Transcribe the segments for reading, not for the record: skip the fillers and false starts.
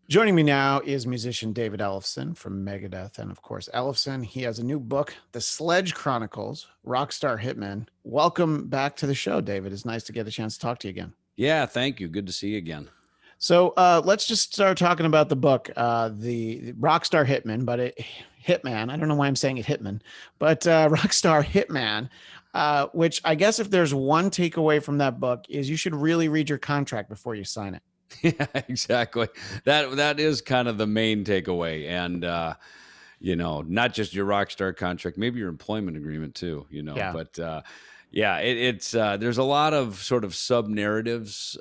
Joining me now is musician David Ellefson from Megadeth. And of course, Ellefson, he has a new book, The Sledge Chronicles, Rockstar Hitman. Welcome back to the show, David. It's nice to get a chance to talk to you again. Yeah, thank you. Good to see you again. So let's just start talking about the book, the Rockstar Hitman, Hitman. I don't know why I'm saying it Hitman, but Rockstar Hitman, which I guess if there's one takeaway from that book is you should really read your contract before you sign it. Yeah, exactly. That is kind of the main takeaway, and not just your rock star contract, maybe your employment agreement too. Yeah, But yeah, it's there's a lot of sort of sub narratives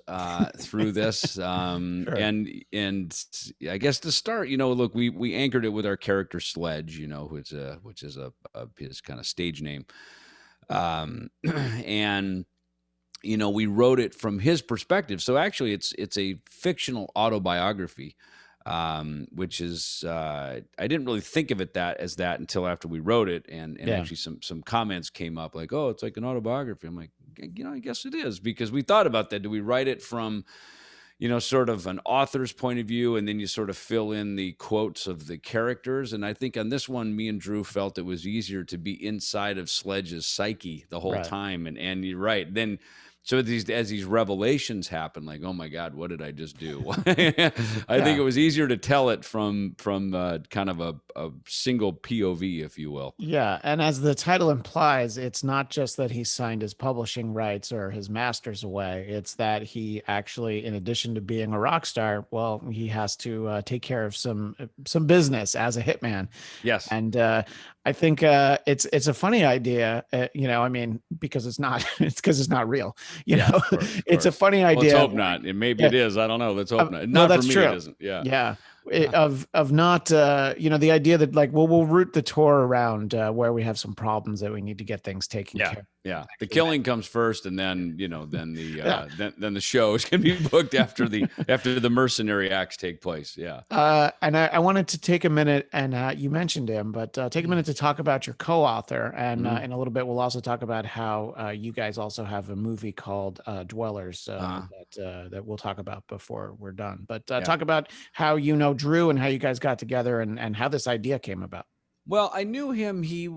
through this, sure. and I guess to start, look, we anchored it with our character Sledge, which is his kind of stage name, and we wrote it from his perspective. So actually, it's a fictional autobiography, which is I didn't really think of it that until after we wrote it, and Yeah. actually some comments came up like, oh, it's like an autobiography. I'm like, I guess it is, because we thought about that. Do we write it from sort of an author's point of view, and then you sort of fill in the quotes of the characters? And I think on this one, me and Drew felt it was easier to be inside of Sledge's psyche the whole Right. time. And you're right. Then, so as these revelations happen, like, oh my God, what did I just do? I think Yeah. it was easier to tell it from kind of a single POV, if you will. Yeah, and as the title implies, it's not just that he signed his publishing rights or his masters away. It's that he actually, in addition to being a rock star, well, he has to take care of some business as a hitman. Yes. And I think it's a funny idea, I mean, because it's not, it's because it's not real. Yeah, of course, of It's a course. funny Well, let's idea. hope not. And maybe Yeah, it is. I don't know. Let's hope not. well, Not for that's me, it true. isn't. Yeah. Yeah. Of not the idea that like, well, we'll route the tour around where we have some problems that we need to get things taken Yeah, care of. yeah. The Actually, killing comes first, and then then the yeah. then the show is going to be booked after the mercenary acts take place. Yeah. And I wanted to take a minute, and you mentioned him, but take a minute to talk about your co-author, and Hmm. in a little bit we'll also talk about how you guys also have a movie called Dwellers Uh, that we'll talk about before we're done. But yeah. talk about how you know Drew and how you guys got together, and how this idea came about. Well, I knew him. He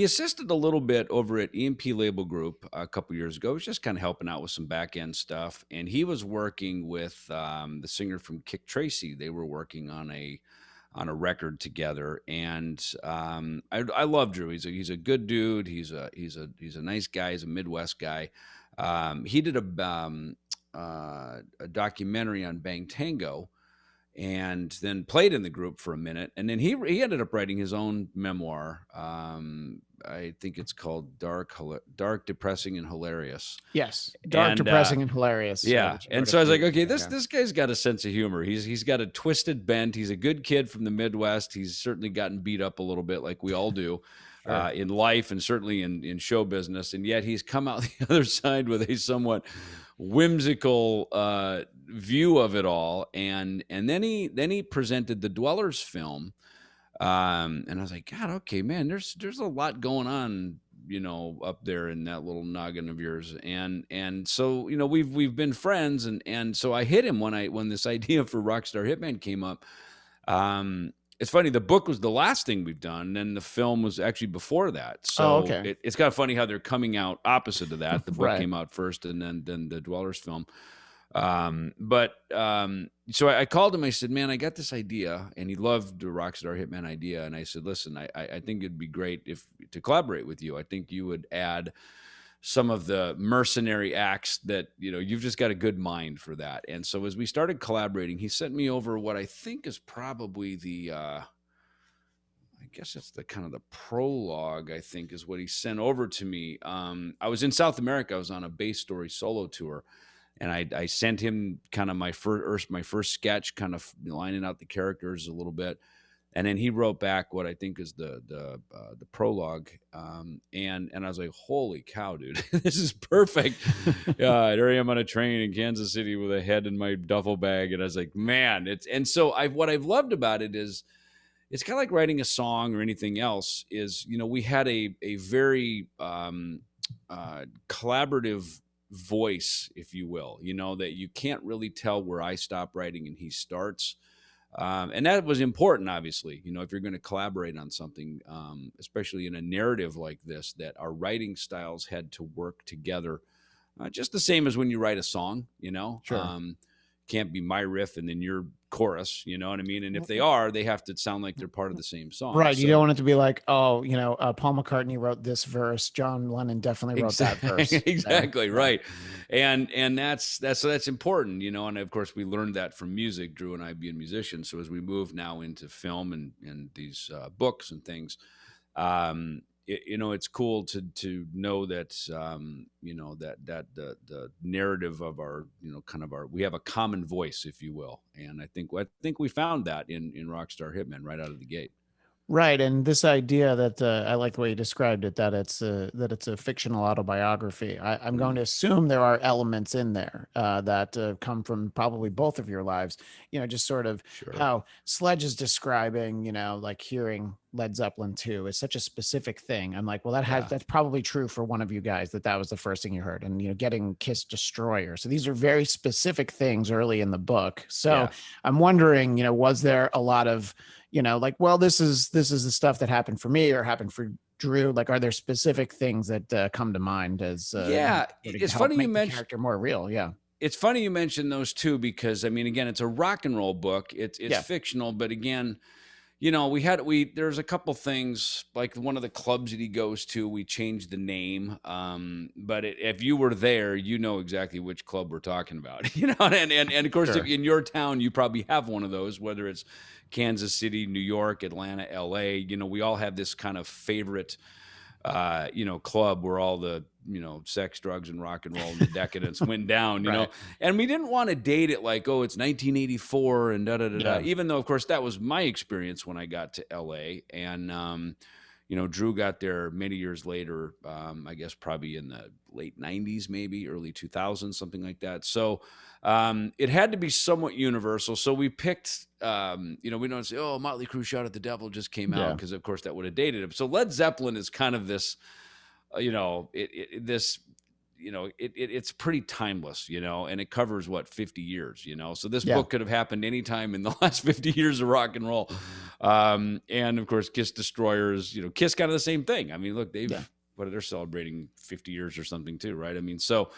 assisted a little bit over at EMP Label Group a couple years ago. He was just kind of helping out with some back end stuff, and he was working with the singer from Kick Tracy. They were working on a record together, and I love Drew. He's a good dude. He's a nice guy. He's a Midwest guy. He did a documentary on Bang Tango, and then played in the group for a minute, and then he ended up writing his own memoir. I think it's called Dark, Depressing, and Hilarious. Yes, dark, And depressing, and hilarious. yeah, That you and wrote a so I was few like, years okay, ago, this yeah. this guy's got a sense of humor. He's got a twisted bent. He's a good kid from the Midwest. He's certainly gotten beat up a little bit, like we all do. Sure. In life, and certainly in show business, and yet he's come out the other side with a somewhat whimsical view of it all, and then he presented the Dwellers film, and I was like, God, okay, man, there's a lot going on, up there in that little noggin of yours, and so we've been friends, and so I hit him when this idea for Rockstar Hitman came up. It's funny, the book was the last thing we've done, and the film was actually before that. Oh, So okay. it's kind of funny how they're coming out opposite of that. The book Right. came out first, and then the Dwellers film. So I called him. I said, "Man, I got this idea," and he loved the Rockstar Hitman idea. And I said, "Listen, I think it'd be great if to collaborate with you. I think you would add some of the mercenary acts that you've just got a good mind for that." And so as we started collaborating, he sent me over what I think is probably the I guess it's the kind of the prologue, I think, is what he sent over to me. I was in South America. I was on a bass story solo tour, and I sent him kind of my first sketch, kind of lining out the characters a little bit, and then he wrote back what I think is the prologue, and I was like, holy cow, dude, this is perfect. There I am on a train in Kansas City with a head in my duffel bag, and I was like, man, what I've loved about it is it's kind of like writing a song or anything else. Is we had a very collaborative voice, if you will, that you can't really tell where I stop writing and he starts. And that was important, obviously, if you're going to collaborate on something, especially in a narrative like this, that our writing styles had to work together, just the same as when you write a song, Sure. can't be my riff and then your chorus, you know what I mean? And if they are, they have to sound like they're part of the same song. Right. You don't So want it to be like, oh, Paul McCartney wrote this verse. John Lennon definitely wrote that exactly, verse. exactly Yeah. right. And that's important, and of course we learned that from music, Drew and I being musicians. So as we move now into film and these books and things, it's cool to know that that the narrative of our kind of our we have a common voice, if you will, and I think we found that in Rockstar Hitman right out of the gate. Right, and this idea that I like the way you described it, that it's a fictional autobiography. I'm going to Mm, assume there are elements in there that come from probably both of your lives. Just sort of sure. how Sledge is describing, like hearing Led Zeppelin 2 is such a specific thing. I'm like, well, Yeah. that's probably true for one of you guys, that was the first thing you heard, and getting Kiss Destroyer. So these are very specific things early in the book. So Yeah. I'm wondering, was there a lot of like, well, this is the stuff that happened for me or happened for Drew. Like, are there specific things that come to mind as Yeah. sort of It's help funny you make the mentioned character more real? Yeah. it's funny you mentioned those two, because I mean, again, it's a rock and roll book. It's Yeah. fictional, but again, there's a couple things, like one of the clubs that he goes to, we changed the name. But if you were there, you know exactly which club we're talking about. And of course, if Sure. in your town you probably have one of those, whether it's Kansas City, New York, Atlanta, LA. We all have this kind of favorite club where all the sex, drugs, and rock and roll and the decadence went down. Right. And we didn't want to date it like, oh, it's 1984 and da da da da. Yeah. Even though, of course, that was my experience when I got to LA, and Drew got there many years later. I guess probably in the late 90s, maybe early 2000s, something like that. So it had to be somewhat universal. So we picked, we don't say, oh, Motley Crue Shout at the Devil just came out, Yeah. because of course that would have dated him. So Led Zeppelin is kind of this, it's pretty timeless, and it covers what, 50 years, so this Yeah. book could have happened anytime in the last 50 years of rock and roll. And of course, Kiss Destroyers, Kiss, kind of the same thing. I mean, look, Yeah. they're celebrating 50 years or something too, right? I mean, so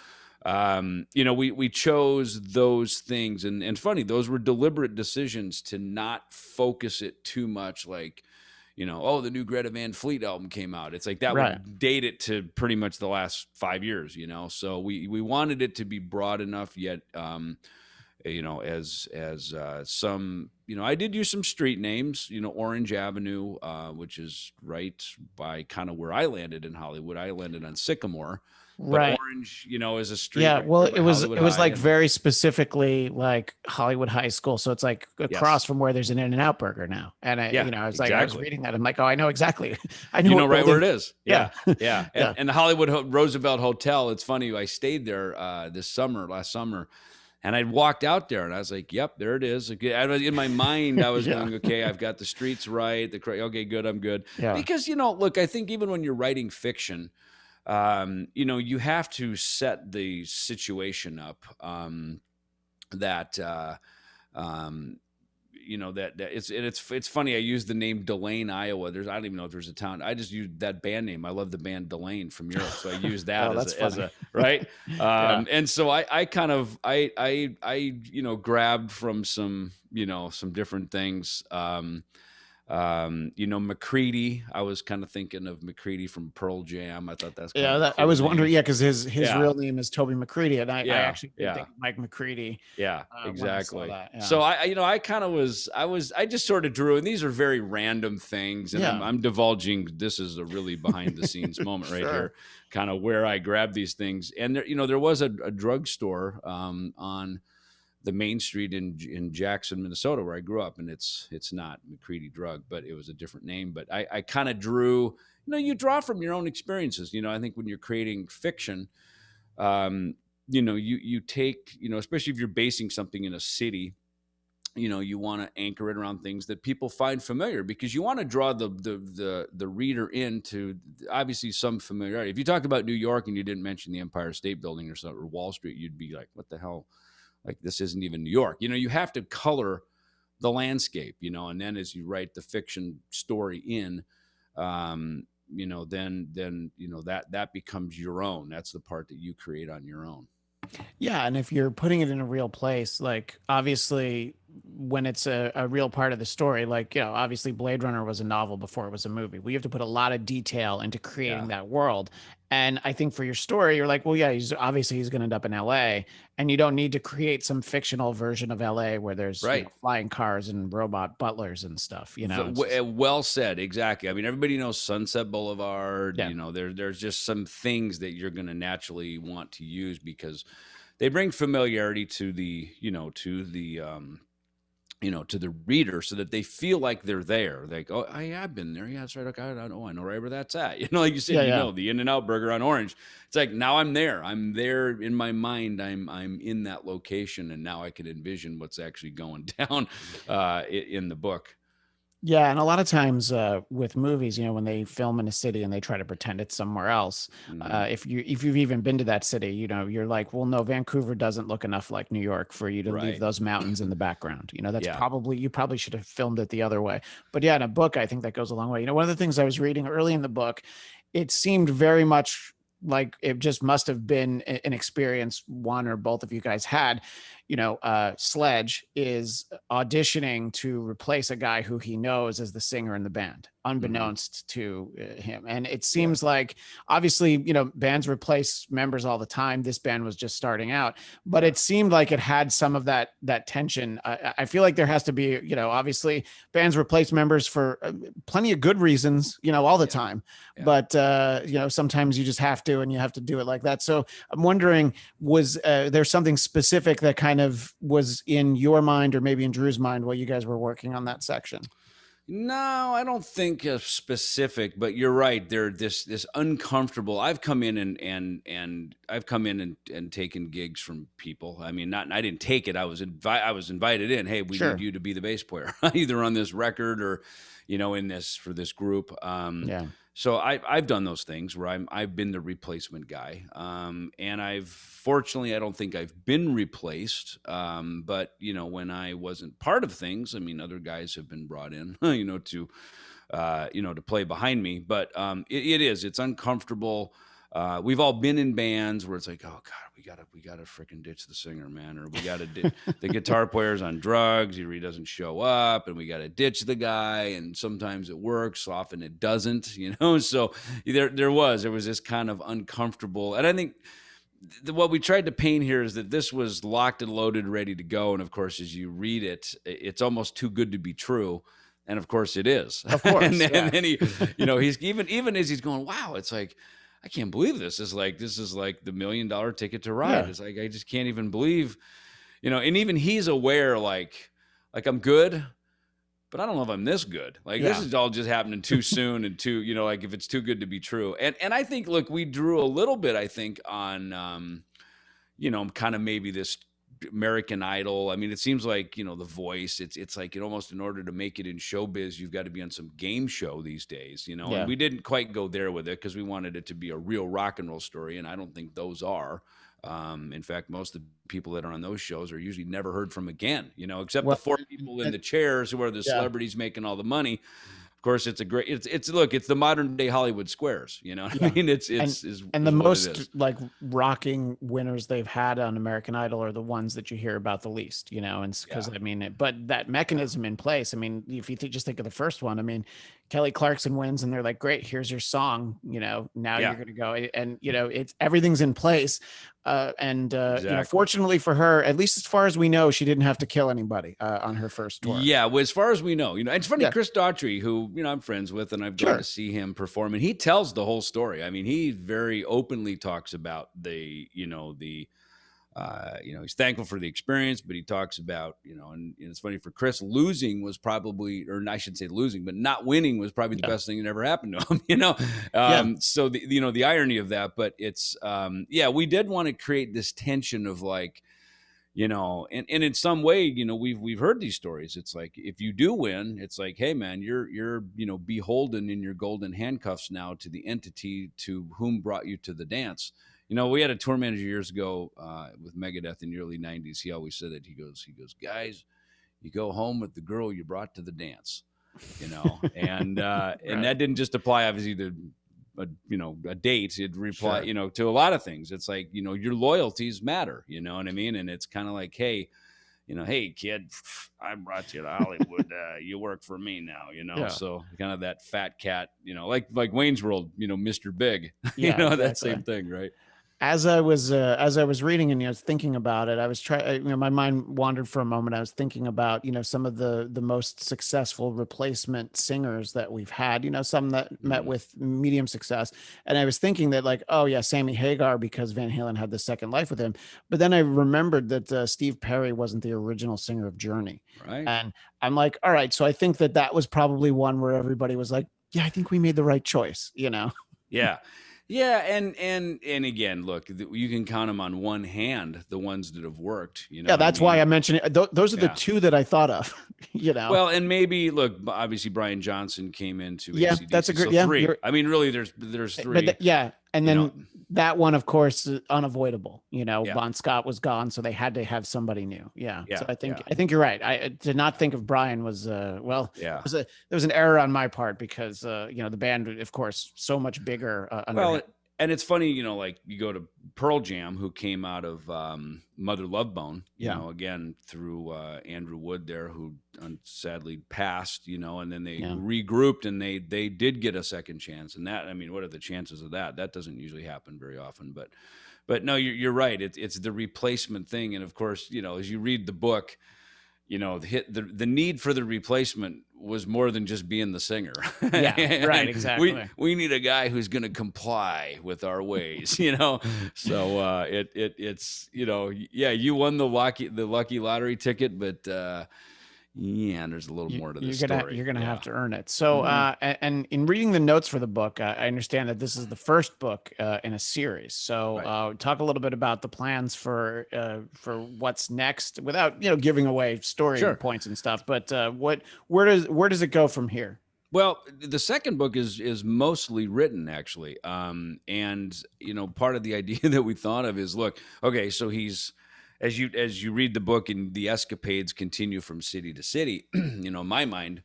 we chose those things, and funny, those were deliberate decisions to not focus it too much, like, oh, the new Greta Van Fleet album came out. It's like that Right. would date it to pretty much the last 5 years, So we wanted it to be broad enough, yet as some, I did use some street names, Orange Avenue, which is right by kind of where I landed in Hollywood. I landed on Sycamore, but Right. Orange, is a street Yeah. right Well, there by Hollywood it was High. like And very specifically like Hollywood High School. So it's like across yes, from where there's an In-N-Out burger now. And yeah, I was like, I was exactly. reading that. I'm like, oh, I know exactly. I know You know what right where building. it is. Yeah. Yeah, yeah. And Yeah. and the Hollywood Roosevelt Hotel. It's funny. I stayed there last summer, and I walked out there, and I was like, "Yep, there it is." Okay, in my mind, I was Yeah. going, "Okay, I've got the streets right. Okay, good, I'm good." Yeah. Because look, I think even when you're writing fiction, you have to set the situation up, that. Um, that it's funny. I use the name Delane, Iowa. I don't even know if there's a town. I just used that band name. I love the band Delane from Europe, so I use that Oh, that's as funny. a right. Yeah. And so I kind of grabbed from some different things. McCready. I was kind of thinking of McCready from Pearl Jam. I thought that's kind Yeah, of a I cool was wondering, name. yeah, because his Yeah, real name is Toby McCready, and I yeah, actually did yeah. think of Mike McCready Yeah, when I saw exactly. that. Yeah. So I kind of I just sort of drew, and these are very random things, and Yeah. I'm divulging. This is a really behind the scenes moment right Sure. here, kind of where I grabbed these things. And there was a drugstore on the main street in Jackson, Minnesota, where I grew up, and it's not McCready Drug, but it was a different name. But I kind of drew. You draw from your own experiences. I think when you're creating fiction, you take, especially if you're basing something in a city, you want to anchor it around things that people find familiar, because you want to draw the reader into obviously some familiarity. If you talked about New York and you didn't mention the Empire State Building or something, or Wall Street, you'd be like, what the hell? Like, this isn't even New York. You have to color the landscape, and then as you write the fiction story in, then that becomes your own. That's the part that you create on your own. Yeah, and if you're putting it in a real place, like obviously when it's a real part of the story, like, obviously Blade Runner was a novel before it was a movie. We have to put a lot of detail into creating Yeah. that world. And I think for your story, you're like, well, yeah, he's going to end up in LA, and you don't need to create some fictional version of LA where there's, Right. flying cars and robot butlers and stuff, It's just, Well said. Exactly. I mean, everybody knows Sunset Boulevard. yeah. There's just some things that you're going to naturally want to use because they bring familiarity to the reader, so that they feel like they're there. Like, oh, I've been there. Yeah, that's right. Okay, I know right where that's at. Like you said, Yeah, yeah. the In-N-Out Burger on Orange. It's like, now I'm there. I'm there in my mind. I'm in that location, and now I can envision what's actually going down in the book. Yeah, and a lot of times with movies, when they film in a city and they try to pretend it's somewhere else, Mhm. if you've even been to that city, you're like, well, no, Vancouver doesn't look enough like New York for you to leave Right. those mountains in the background. That's Yeah. probably you probably should have filmed it the other way. But yeah, in a book, I think that goes a long way. One of the things I was reading early in the book, it seemed very much like it just must have been an experience one or both of you guys had. Sledge is auditioning to replace a guy who he knows as the singer in the band, Mhm. unbeknownst to him. And it Yeah. seems like, obviously, bands replace members all the time. This band was just starting out, but Yeah. it seemed like it had some of that tension. I feel like there has to be, obviously bands replace members for plenty of good reasons, all the Yeah. time. Yeah. But, sometimes you just have to, and you have to do it like that. So I'm wondering, was there something specific that kind of was in your mind or maybe in Drew's mind while you guys were working on that section? No, I don't think specific, but you're right. They're this uncomfortable. I've come in and I've come in and taken gigs from people. I mean, I didn't take it. I was invited in. Hey, we need Sure. you to be the bass player, either on this record or, in this for this group. Yeah. So I've done those things where I've been the replacement guy. And fortunately, I don't think I've been replaced. But when I wasn't part of things, I mean, other guys have been brought in, to play behind me. But it's uncomfortable. We've all been in bands where it's like, oh God, we gotta freaking ditch the singer, man, or we gotta the guitar player's on drugs, or he doesn't show up, and we gotta ditch the guy. And sometimes it works, often it doesn't, So there was this kind of uncomfortable, and I think what we tried to paint here is that this was locked and loaded, ready to go. And of course, as you read it, it's almost too good to be true. And of course it is. Of and, course. then, Yeah. and then he's even as he's going, wow, it's like, I can't believe this. This is like the $1 million ticket to ride. Yeah. It's like, I just can't even believe, and even he's aware, like I'm good, but I don't know if I'm this good. Like, this Yeah. is all just happening too soon and too, like, if it's too good to be true. And I think, look, we drew a little bit, I think, on, kind of maybe this American Idol. I mean, it seems like, The Voice, it's like, almost in order to make it in showbiz, you've got to be on some game show these days, and Yeah. we didn't quite go there with it because we wanted it to be a real rock and roll story. And I don't think those are. In fact, most of the people that are on those shows are usually never heard from again, except the Well, four people in and- the chairs who are the yeah. celebrities making all the money. Of course, it's a great. It's the modern day Hollywood Squares. You know what I Yeah. mean? It's and is and the what it most is. like rocking winners they've had on American Idol are the ones that you hear about the least, and because Yeah. I mean, but that mechanism in place, I mean, if you just think of the first one, I mean, Kelly Clarkson wins and they're like, great, here's your song, now Yeah. you're going to go, and it's everything's in place. Exactly. Fortunately for her, at least as far as we know, she didn't have to kill anybody on her first tour. Yeah, well, as far as we know, it's funny. Yeah. Chris Daughtry, who I'm friends with, and I've gone Sure. to see him perform, and he tells the whole story. I mean, he very openly talks about he's thankful for the experience, but he talks about, and it's funny for Chris, losing was probably, or I should say losing, but not winning was probably the Yeah. best thing that ever happened to him, Yeah. So the irony of that, but it's, we did want to create this tension of like, and in some way, we've heard these stories. It's like, if you do win, it's like, hey man, you're beholden in your golden handcuffs now to the entity to whom brought you to the dance. We had a tour manager years ago with Megadeth in the early 90s. He always said it. He goes, guys, you go home with the girl you brought to the dance, and Right. that didn't just apply obviously to a date. It reply, Sure. to a lot of things. It's like, your loyalties matter, you know what I mean? And it's kind of like, hey, hey kid, I brought you to Hollywood. You work for me now, Yeah. so kind of that fat cat, like Wayne's World, Mr. Big, Yeah, that same exactly. thing, right? As I was reading and thinking about it, I was trying. My mind wandered for a moment. I was thinking about some of the most successful replacement singers that we've had. Some that met Mm, with medium success, and I was thinking that like, oh yeah, Sammy Hagar because Van Halen had the second life with him. But then I remembered that Steve Perry wasn't the original singer of Journey, right. and I'm like, all right, so I think that was probably one where everybody was like, yeah, I think we made the right choice. Yeah. Yeah, and again, look, you can count them on one hand, the ones that have worked, you know Yeah, what I that's why I mean? mentioned it. Those are the Yeah. two that I thought of. Well, and maybe look, obviously Brian Johnson came into Yeah, that's a AC/DC, great. so Yeah, three. you're. I mean, really, there's But three. yeah, and You know, then that one, of course, is unavoidable. yeah, Bon Scott was gone, so they had to have somebody new. Yeah, so yeah, I think yeah, I think you're right. I did not think of Brian was well. yeah. There was an error on my part because the band, of course, so much bigger under him. Well, and it's funny, like you go to Pearl Jam, who came out of Mother Love Bone, Yeah, again through Andrew Wood there, who sadly passed, and then they yeah, regrouped and they did get a second chance. And that, I mean, what are the chances of that? That doesn't usually happen very often, but no, you're right. It's the replacement thing, and of course, as you read the book, the need for the replacement was more than just being the singer. yeah. Right, And we exactly. we need a guy who's going to comply with our ways, so it's yeah, you won the lucky lottery ticket, but yeah, there's a little you, more to you're this gonna story. you're gonna have Yeah. to earn it. So, Hmm. and in reading the notes for the book, I understand that this is the first book in a series. So, Right. talk a little bit about the plans for what's next, without giving away story Sure. points and stuff. But where does it go from here? Well, the second book is mostly written actually, and part of the idea that we thought of is, look, okay, so he's as you read the book and the escapades continue from city to city, in my mind,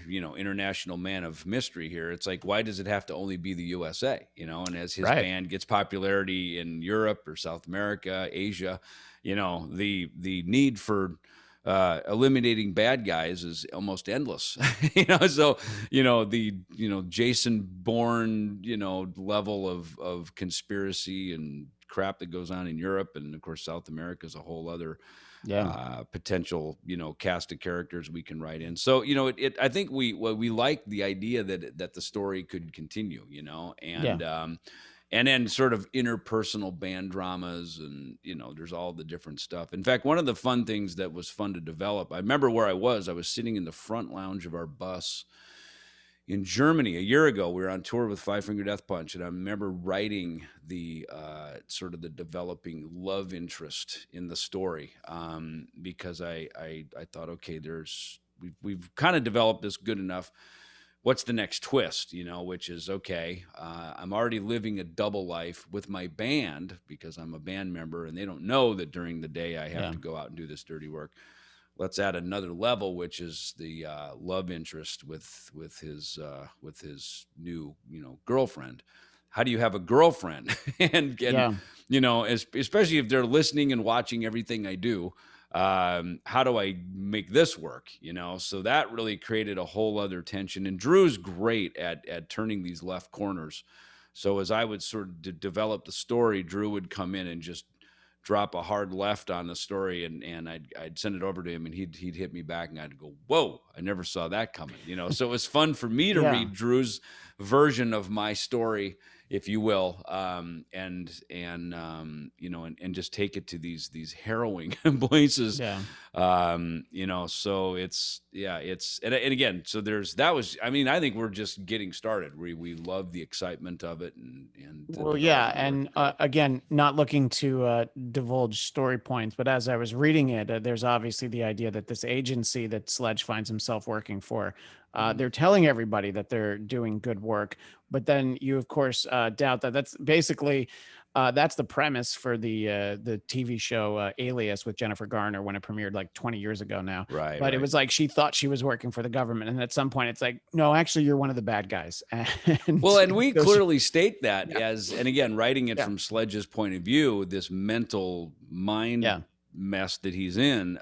international man of mystery here. It's like, why does it have to only be the USA? And as his Right. band gets popularity in Europe or South America, Asia, the need for eliminating bad guys is almost endless. So the Jason Bourne level of conspiracy and crap that goes on in Europe, and of course South America is a whole other Yeah. potential cast of characters we can write in. So I think we like the idea that the story could continue, Yeah. and then sort of interpersonal band dramas, and there's all the different stuff. In fact, one of the fun things that was fun to develop, I remember where I was sitting in the front lounge of our bus in Germany a year ago. We were on tour with Five Finger Death Punch, and I remember writing the sort of the developing love interest in the story, because I thought, okay, we've kind of developed this good enough. What's the next twist? Which is, okay, I'm already living a double life with my band because I'm a band member, and they don't know that during the day I have Yeah. to go out and do this dirty work. Let's add another level, which is the love interest with his new girlfriend. How do you have a girlfriend? and Yeah. especially if they're listening and watching everything I do. How do I make this work? So that really created a whole other tension. And Drew's great at turning these left corners. So as I would sort of develop the story, Drew would come in and just drop a hard left on the story, and I'd send it over to him, and he'd hit me back, and I'd go, "Whoa, I never saw that coming." So it was fun for me to Yeah. read Drew's version of my story, if you will, and just take it to these harrowing places, Yeah. so and again, so there's that was I mean, I think we're just getting started. We love the excitement of it, and the Well, yeah, development work and to go. again, not looking to divulge story points, but as I was reading it, there's obviously the idea that this agency that Sledge finds himself working for, Mhm. they're telling everybody that they're doing good work, but then you, of course, doubt that. That's basically that's the premise for the TV show Alias with Jennifer Garner when it premiered like 20 years ago now. Right, But it right. was like she thought she was working for the government, and at some point, it's like, no, actually, you're one of the bad guys, and Well, and we so she, clearly state that yeah, as, and again, writing it yeah, from Sledge's point of view, this mental yeah. mind mess that he's in,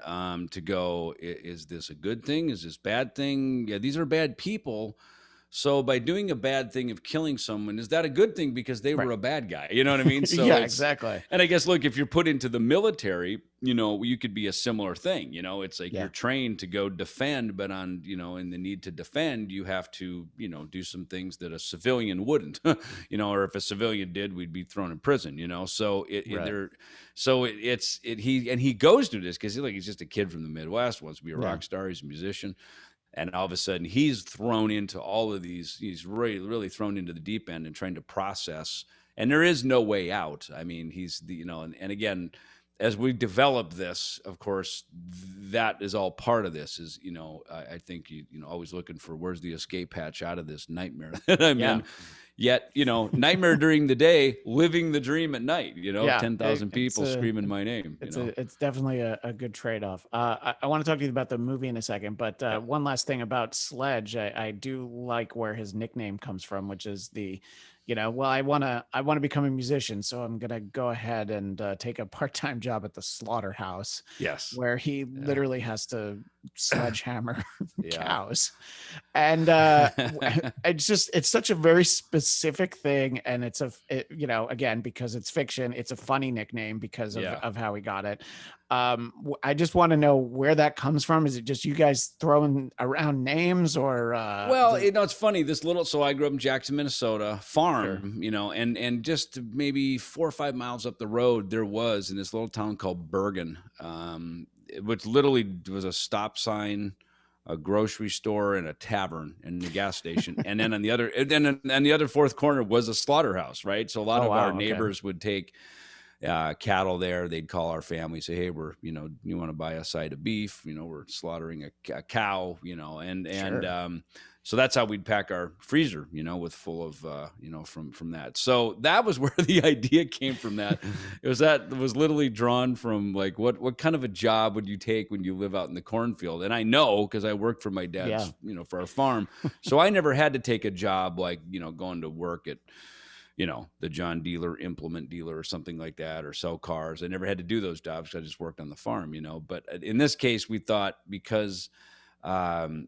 to go, is this a good thing? Is this bad thing? Yeah, these are bad people. So by doing a bad thing of killing someone, is that a good thing because they were Right. a bad guy? You know what I mean? So Yeah, it's, exactly. and I guess, look, if you're put into the military, you could be a similar thing. It's like you're Yeah. trained to go defend, but in the need to defend, you have to, do some things that a civilian wouldn't, or if a civilian did, we'd be thrown in prison, So Right. he goes through this because he's just a kid from the Midwest, wants to be a Yeah. rock star, he's a musician, and all of a sudden he's thrown into all of these, he's really, really thrown into the deep end and trying to process, and there is no way out. I mean, he's the, and again, as we develop this, of course, that is all part of this is, I think always looking for where's the escape hatch out of this nightmare that I'm Yeah. in. Yet, nightmare during the day, living the dream at night, Yeah. 10,000 It's people screaming my name, it's definitely a good trade-off. I want to talk to you about the movie in a second, but Yeah. one last thing about Sledge, I do like where his nickname comes from, which is well, I want to become a musician, so I'm gonna go ahead and take a part-time job at the slaughterhouse, Yes. where he Yeah. literally has to sledgehammer Yeah. cows. And it's such a very specific thing, and again, because it's fiction, it's a funny nickname because of Yeah. of how he got it. I just want to know where that comes from. Is it just you guys throwing around names, or Well, it's funny. So I grew up in Jackson, Minnesota, sure. farm, and just maybe 4 or 5 miles up the road, there was in this little town called Bergen, which literally was a stop sign, a grocery store, and a tavern and a gas station. And then on the other fourth corner was a slaughterhouse, right? So a lot Oh, of our wow, okay. neighbors would take cattle there. They'd call our family, say, "Hey, you want to buy a side of beef? We're slaughtering a cow, Sure. so that's how we'd pack our freezer, with full of, from that. So that was where the idea came from. It was literally drawn from like, what kind of a job would you take when you live out in the cornfield? And I know, because I worked for my Yeah. dad's, for our farm. So I never had to take a job like, going to work at, the John dealer, implement dealer, or something like that, or sell cars. I never had to do those jobs because I just worked on the farm, But in this case, we thought because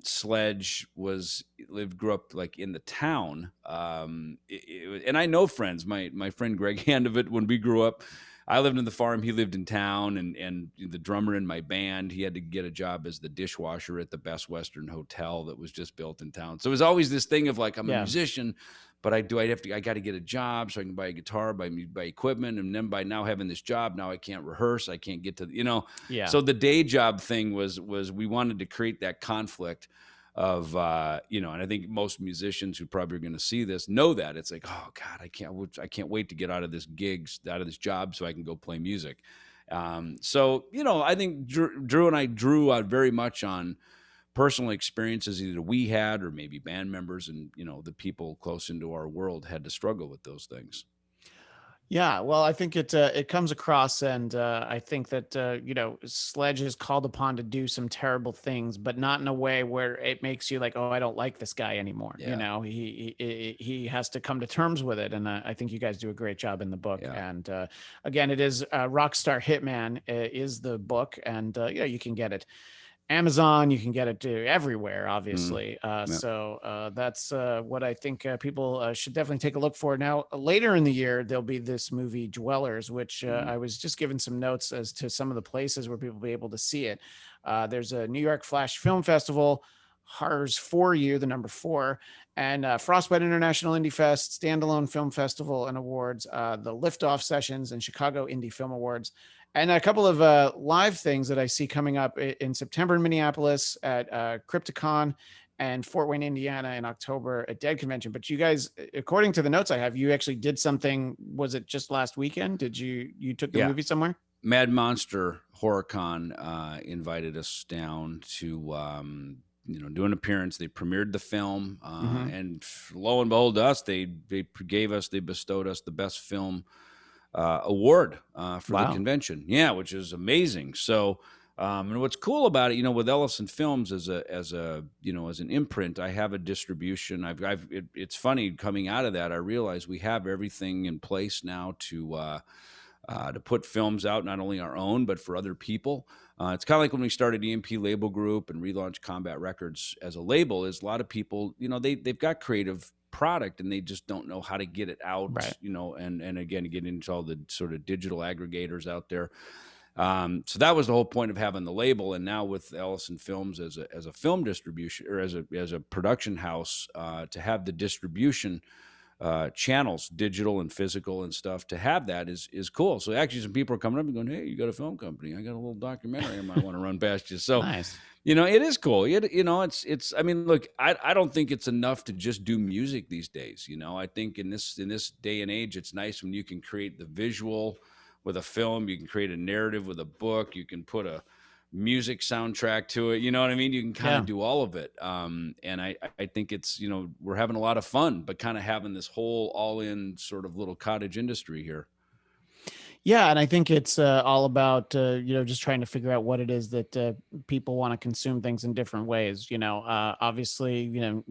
Sledge grew up like in the town, and I know friends. My friend Greg Handevitt, when we grew up, I lived in the farm, he lived in town, and the drummer in my band, he had to get a job as the dishwasher at the Best Western Hotel that was just built in town. So it was always this thing of like, I'm a Yeah. musician, but I got to get a job so I can buy a guitar, buy equipment. And then by now having this job, now I can't rehearse. I can't get to, Yeah. so the day job thing was we wanted to create that conflict of, and I think most musicians who probably are going to see this know that it's like, oh God, I can't wait to get out of this job so I can go play music. So, I think Drew and I drew out very much on personal experiences either we had or maybe band members, and the people close into our world had to struggle with those things. Yeah, well, I think it comes across, and I think that Sledge is called upon to do some terrible things, but not in a way where it makes you like, oh, I don't like this guy anymore. Yeah. He has to come to terms with it, and I think you guys do a great job in the book. Yeah. And again, it is Rockstar Hitman is the book, and you can get it Amazon, you can get it to everywhere, obviously. Yeah. So that's what I think people should definitely take a look for. Now, later in the year, there'll be this movie Dwellers, which I was just given some notes as to some of the places where people will be able to see it. There's a New York Flash Film Festival, Horrors for You, the number 4, and Frostbite International Indie Fest, Standalone Film Festival and Awards, the Liftoff Sessions and Chicago Indie Film Awards, and a couple of live things that I see coming up in September in Minneapolis at Crypticon, and Fort Wayne, Indiana in October at Dead Convention. But you guys, according to the notes I have, you actually did something. Was it just last weekend? Did you took the Yeah. movie somewhere? Mad Monster HorrorCon invited us down to do an appearance. They premiered the film, and lo and behold, they bestowed us the best film award for the Wow. convention. Yeah, which is amazing. So, and what's cool about it, with Ellefson Films as an imprint, I have a distribution. It's funny coming out of that. I realize we have everything in place now to put films out, not only our own, but for other people. It's kind of like when we started EMP Label Group and relaunched Combat Records as a label, is a lot of people, they've got creative product and they just don't know how to get it out, Right. and again, get into all the sort of digital aggregators out there. So that was the whole point of having the label. And now with Ellefson Films as a film distribution, or as a production house, to have the distribution channels, digital and physical and stuff, to have that is cool. So actually some people are coming up and going, "Hey, you got a film company? I got a little documentary I might want to run past you." So Nice. it is cool. It's I mean, look, I don't think it's enough to just do music these days. I think in this day and age, it's nice when you can create the visual with a film, you can create a narrative with a book, you can put a music soundtrack to it. You know what I mean? You can kind of do all of it. And I think it's, we're having a lot of fun, but kind of having this whole all in sort of little cottage industry here. Yeah, and I think it's all about just trying to figure out what it is that people want to consume things in different ways. Obviously,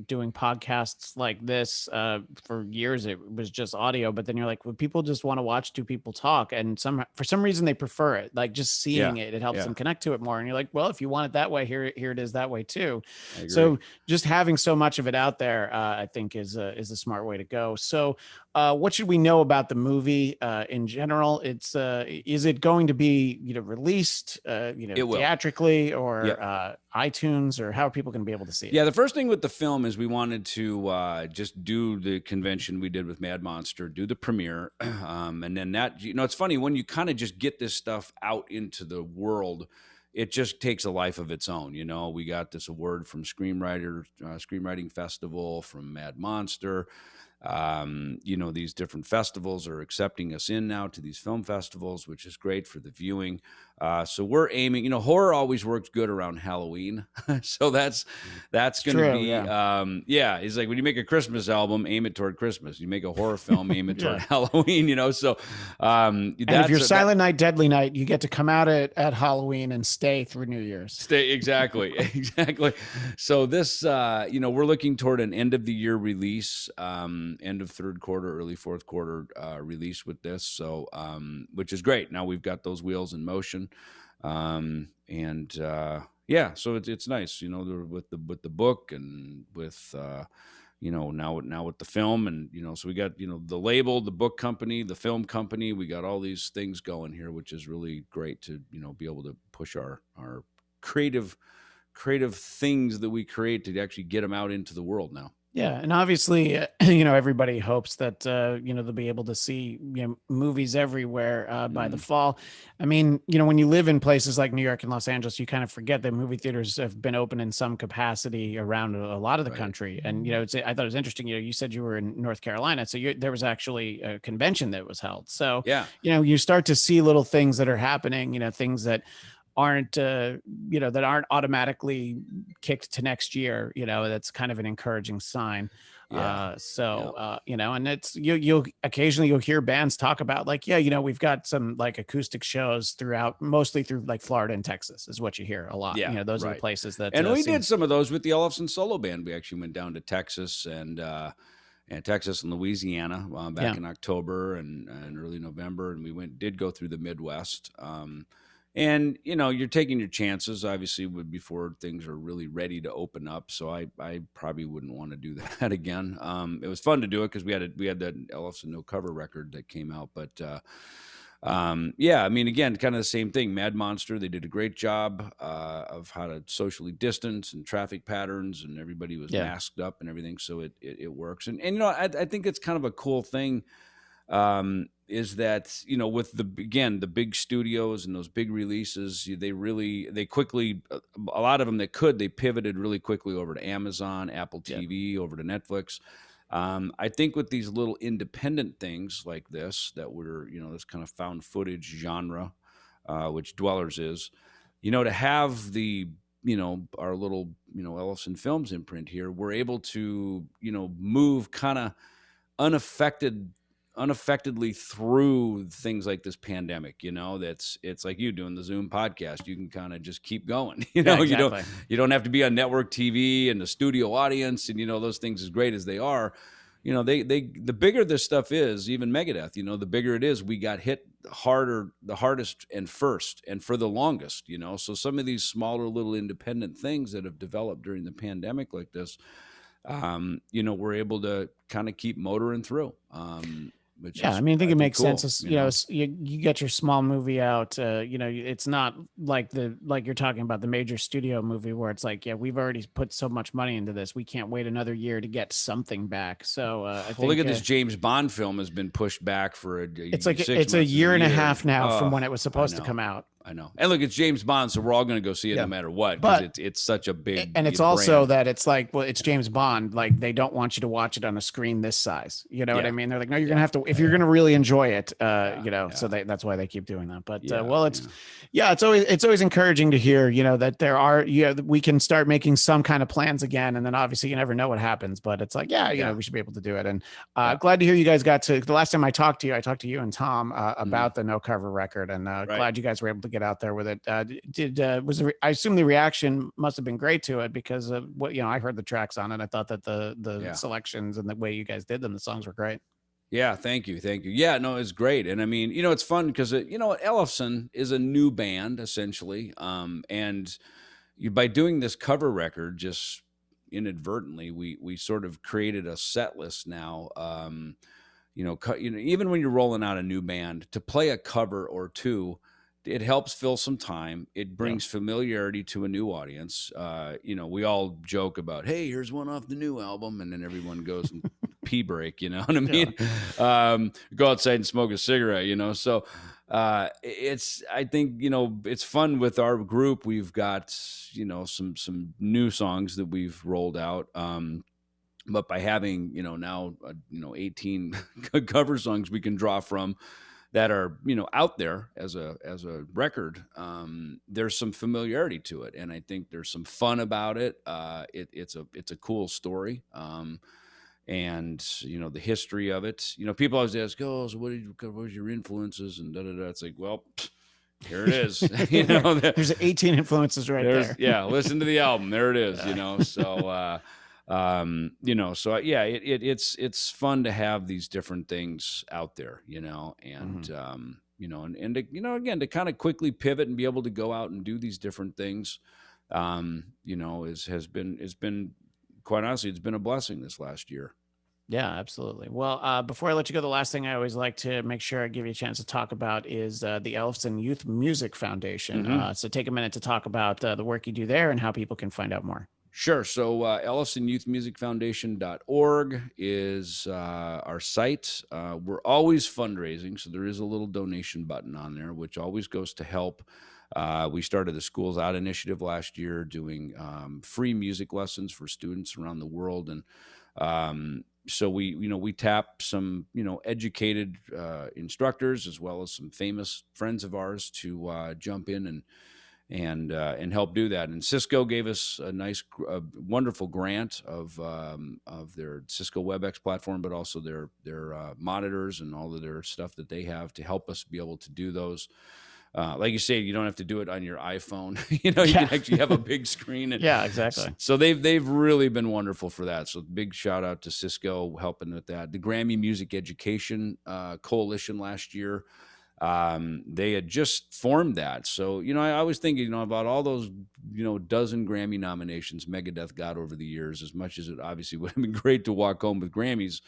doing podcasts like this for years it was just audio, but then you're like, well, people just want to watch two people talk, and for some reason they prefer it. Like just seeing it helps them connect to it more. And you're like, well, if you want it that way, here it is that way too. So just having so much of it out there, I think is a smart way to go. So what should we know about the movie in general? Is it going to be released theatrically or iTunes, or how are people going to be able to see it? Yeah, the first thing with the film is we wanted to just do the convention we did with Mad Monster, do the premiere, and then that it's funny when you kind of just get this stuff out into the world. It just takes a life of its own. We got this award from Screenwriting Festival, from Mad Monster. These different festivals are accepting us in now to these film festivals, which is great for the viewing. So we're aiming, horror always works good around Halloween. So that's going to be, it's like when you make a Christmas album, aim it toward Christmas. You make a horror film, aim it toward Halloween, so, and if you're Silent Night, Deadly Night, you get to come out at Halloween and stay through New Year's. Exactly. So this, we're looking toward an end of the year release, end of third quarter, early fourth quarter release with this. So, which is great. Now we've got those wheels in motion. So it's nice, with the book and with, now with the film, and, so we got, the label, the book company, the film company, we got all these things going here, which is really great to, be able to push our creative things that we create to actually get them out into the world now. Yeah, and obviously, everybody hopes that they'll be able to see movies everywhere by the fall. I mean, when you live in places like New York and Los Angeles, you kind of forget that movie theaters have been open in some capacity around a lot of the country. And I thought it was interesting. You said you were in North Carolina, so there was actually a convention that was held. So you start to see little things that are happening. Things that aren't automatically kicked to next year. That's kind of an encouraging sign. And it's you'll occasionally hear bands talk about we've got some acoustic shows mostly through Florida and Texas is what you hear a lot. Those are the places that, and we did some of those with the Ellefson solo band. We actually went down to Texas and Louisiana back in October and early November, and we did go through the Midwest. And, you're taking your chances, obviously, before things are really ready to open up. So I probably wouldn't want to do that again. It was fun to do it because we had that Ellefson No Cover record that came out. But Yeah, I mean, again, kind of the same thing. Mad Monster, they did a great job of how to socially distance and traffic patterns, and everybody was Yeah. masked up and everything, so it works. And I think it's kind of a cool thing. Is that with the big studios and those big releases, they quickly, a lot of them that could, they pivoted really quickly over to Amazon, Apple Yeah. TV, over to Netflix. I think with these little independent things like this, that were, this kind of found footage genre, which Dwellers is, to have our little, Ellefson Films imprint here, we're able to, move kind of unaffected unaffectedly through things like this pandemic. It's like you doing the Zoom podcast. You can kind of just keep going. Yeah, You don't exactly. have to be on network TV and the studio audience, and those things, as great as they are, the bigger this stuff is, even Megadeth, the bigger it is, we got hit harder, the hardest and first and for the longest. So some of these smaller little independent things that have developed during the pandemic like this, we're able to kind of keep motoring through, which Yeah, I is, mean, I think I it think, makes sense. cool. As, you get your small movie out. It's not like you're talking about the major studio movie where it's like, yeah, we've already put so much money into this, we can't wait another year to get something back. So I Well, look think at this James Bond film has been pushed back for it's like 6 it's a months, is a year and a year. half now from Oh, when it was I supposed to come know. out. I know. And look, it's James Bond, so we're all going to go see it no Yeah, matter what, because but it's such a big and it's also brand. that it's like, well, it's James Bond. Like, they don't want you to watch it on a screen this size. You know what I Yeah. mean? They're like, no, you're gonna Yeah. have to, if you're gonna really enjoy it. Yeah. So Yeah. that's why they keep doing that. But Yeah. well, Yeah. it's always encouraging to hear, that there are, we can start making some kind of plans again, and then obviously you never know what happens. But it's like, yeah, Yeah. we should be able to do it. And Yeah. glad to hear you guys got to. The last time I talked to you and Tom about Mhm. the No Cover record, and Right. glad you guys were able to get out there with it. I assume the reaction must have been great to it, because of what, I heard the tracks on it. I thought that the Yeah. selections and the way you guys did them, the songs were great. Yeah, thank you, thank you. Yeah, no, it's great, and I mean, it's fun because Ellefson is a new band essentially, and by doing this cover record, just inadvertently, we sort of created a set list now. Even when you're rolling out a new band, to play a cover or two, it helps fill some time. It Yeah. brings familiarity to a new audience. We all joke about, hey, here's one off the new album, and then everyone goes and pee break. You know what I mean? Go outside and smoke a cigarette. So I think it's fun with our group. We've got some new songs that we've rolled out. But by having now 18 cover songs we can draw from that are out there as a record, there's some familiarity to it, and I think there's some fun about it. It's a cool story, and the history of it. People always ask, "Oh, so what was your influences?" And da da da. It's like, well, here it is. There's 18 influences right there. Yeah, listen to the album. There it is. So. It's fun to have these different things out there, and and to, again, to kind of quickly pivot and be able to go out and do these different things, has been quite honestly, it's been a blessing this last year. Yeah, absolutely. Well, before I let you go, the last thing I always like to make sure I give you a chance to talk about is the Ellefson Youth Music Foundation. Mm-hmm. So take a minute to talk about the work you do there and how people can find out more. Sure. So EllefsonYouthMusicFoundation.org is our site. We're always fundraising, so there is a little donation button on there, which always goes to help. We started the Schools Out initiative last year, doing free music lessons for students around the world, and so we tap some educated instructors, as well as some famous friends of ours, to jump in and help do that. And Cisco gave us a nice, wonderful grant of their Cisco WebEx platform, but also their monitors and all of their stuff that they have to help us be able to do those. Like you say, you don't have to do it on your iPhone. You can actually have a big screen. And yeah, exactly. So they've really been wonderful for that. So big shout out to Cisco helping with that. The Grammy Music Education Coalition last year, they had just formed that. So, I was thinking, about all those, dozen Grammy nominations Megadeth got over the years, as much as it obviously would have been great to walk home with Grammys.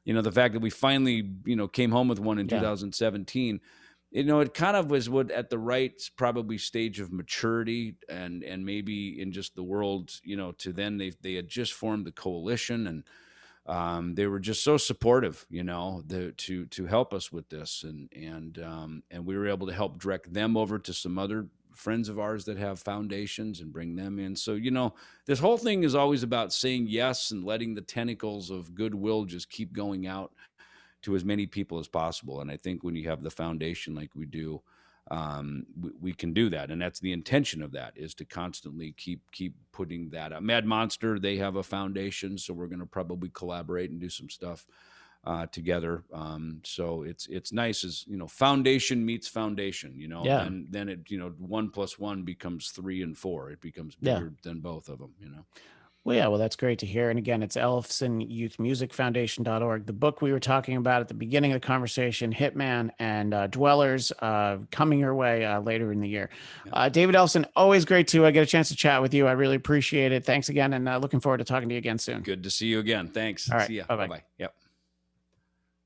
The fact that we finally, came home with one in 2017, it kind of was what at the right probably stage of maturity, and maybe in just the world, to then they had just formed the coalition, and they were just so supportive, to help us with this, and we were able to help direct them over to some other friends of ours that have foundations and bring them in. So, this whole thing is always about saying yes and letting the tentacles of goodwill just keep going out to as many people as possible. And I think when you have the foundation like we do, we can do that, and that's the intention of that, is to constantly keep putting that up. Mad Monster, they have a foundation, so we're going to probably collaborate and do some stuff together. So it's nice, as foundation meets foundation. Yeah. Then it 1+1 becomes 3 and 4. It becomes Yeah. bigger than both of them. Well, yeah, well, that's great to hear. And again, it's EllefsonYouthMusicFoundation.org. The book we were talking about at the beginning of the conversation, Hitman and Dwellers, coming your way later in the year. Yeah. David Ellefson, always great to get a chance to chat with you. I really appreciate it. Thanks again, and looking forward to talking to you again soon. Good to see you again. Thanks. All right. See ya. Bye-bye. Bye-bye. Yep.